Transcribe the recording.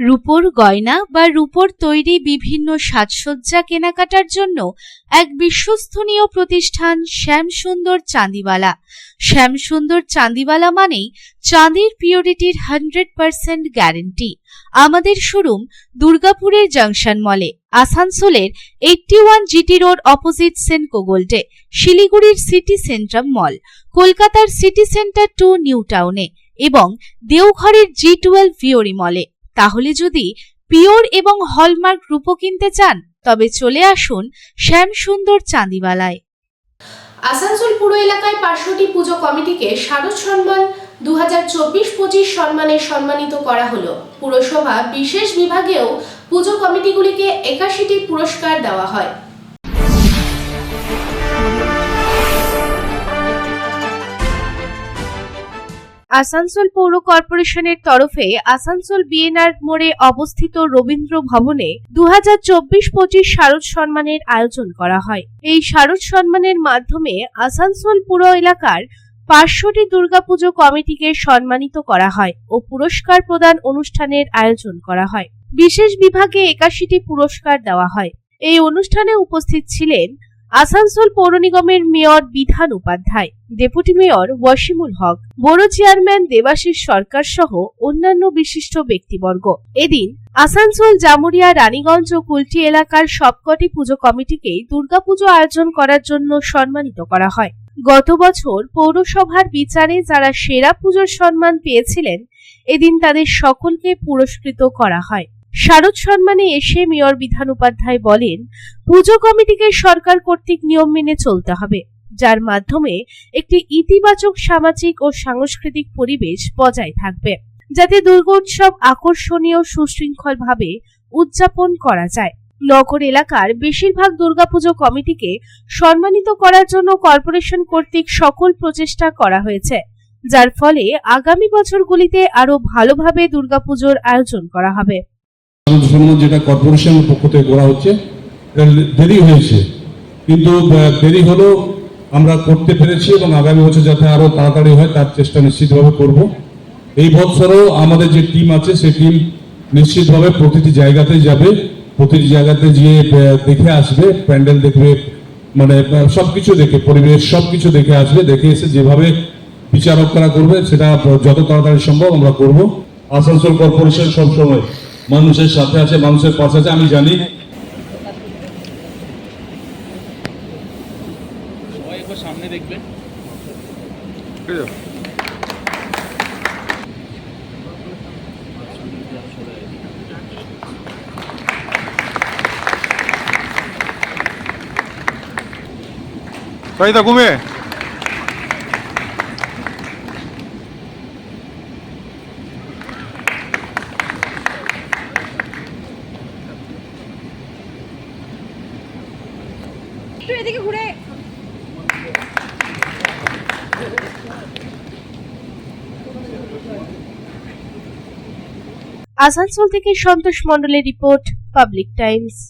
রূপোর গয়না বা রূপোর তৈরি বিভিন্ন সাজসজ্জা কেনাকাটার জন্য এক বিশ্বস্তনীয় প্রতিষ্ঠান শ্যামসুন্দর চাঁদিওয়ালা। শ্যামসুন্দর চাঁদিওয়ালা মানেই চাঁদির পিওরিটির 100% গ্যারেন্টি। আমাদের শোরুম দুর্গাপুরের জংশন মলে, আসানসোলের 81 জিটি রোড অপোজিট সেনকো গোল্ডে, শিলিগুড়ির সিটি সেন্ট্রাম মল, কলকাতার সিটি সেন্টার 2 নিউ টাউনে এবং দেওঘরের G12 ভিওরি মলে। তাহলে যদি পিওর এবং হলমার্ক রূপো কিনতে চান তবে চলে আসুন শ্যামসুন্দর চাঁদিওয়ালায়। আসানসোল পুর এলাকায় 500টি পুজো কমিটিকে শারদ সম্মান 2024-25 সম্মানে সম্মানিত করা হলো। পুরসভা বিশেষ বিভাগেও পুজো কমিটিগুলিকে 81টি পুরস্কার দেওয়া হয়। আসানসোল পৌর কর্পোরেশনের তরফে আসানসোল বিএনআর মোড়ে অবস্থিত রবীন্দ্র ভবনে 2024-25 শারদ সম্মানের আয়োজন করা হয়। এই শারদ সম্মানের মাধ্যমে আসানসোল পুর এলাকার 500টি দুর্গাপুজো কমিটিকে সম্মানিত করা হয় ও পুরস্কার প্রদান অনুষ্ঠানের আয়োজন করা হয়। বিশেষ বিভাগে 81টি পুরস্কার দেওয়া হয়। এই অনুষ্ঠানে উপস্থিত ছিলেন আসানসোল পৌর নিগমের mayor Bidhan Upadhyay, deputy mayor Wasimul হক, বড় চেয়ারম্যান দেবাশিস সরকার সহ অন্যান্য বিশিষ্ট ব্যক্তিবর্গ। এদিন আসানসোল, জামুরিয়া, রানীগঞ্জ ও কুলটি এলাকার সবকটি পুজো কমিটিকেই দুর্গাপুজো আয়োজন করার জন্য সম্মানিত করা হয়। গত বছর পৌরসভার বিচারে যারা সেরা পুজোর সম্মান পেয়েছিলেন, এদিন তাদের সকলকে পুরস্কৃত করা হয়। শারদ সম্মানে এসে মেয়র বিধান উপাধ্যায় বলেন, পুজো কমিটিকে সরকার কর্তৃক নিয়ম মেনে চলতে হবে, যার মাধ্যমে একটি ইতিবাচক সামাজিক ও সাংস্কৃতিক পরিবেশ বজায় থাকবে, যাতে দুর্গোৎসব আকর্ষণীয় সুশৃঙ্খলভাবে উদযাপন করা যায়। নগর এলাকার বেশিরভাগ দুর্গাপুজো কমিটিকে সম্মানিত করার জন্য কর্পোরেশন কর্তৃক সকল প্রচেষ্টা করা হয়েছে, যার ফলে আগামী বছরগুলিতে আরো ভালোভাবে দুর্গাপুজোর আয়োজন করা হবে। যেটা কর্পোরেশনের পক্ষ থেকে করা হচ্ছে, দেরি হয়েছে, কিন্তু দেরি হলেও আমরা করতে পেরেছি এবং আগামী বছর যাতে আরো তাড়াতাড়ি হয় তার চেষ্টা নিশ্চিতভাবে করব। এই বছরও আমাদের যে টিম আছে সেই টিম নিশ্চিতভাবে প্রতিটি জায়গাতে যাবে, প্রতিটি জায়গাতে গিয়ে দেখে আসবে, প্যান্ডেল দেখবে, মানে সবকিছু দেখে, পরিবেশ সবকিছু দেখে আসবে, দেখে এসে যেভাবে বিচারকরা করবে সেটা যত তাড়াতাড়ি সম্ভব আমরা করব। আসানসোল কর্পোরেশন সবসময় মানুষের সাথে আছে, মানুষের পাশে আছে, আমি জানি। সামনে দেখবেন, কই তা ঘুমে এদিকে ঘুরে আসানসোল থেকে সন্তোষ মণ্ডলের রিপোর্ট, পাবলিক টাইমস।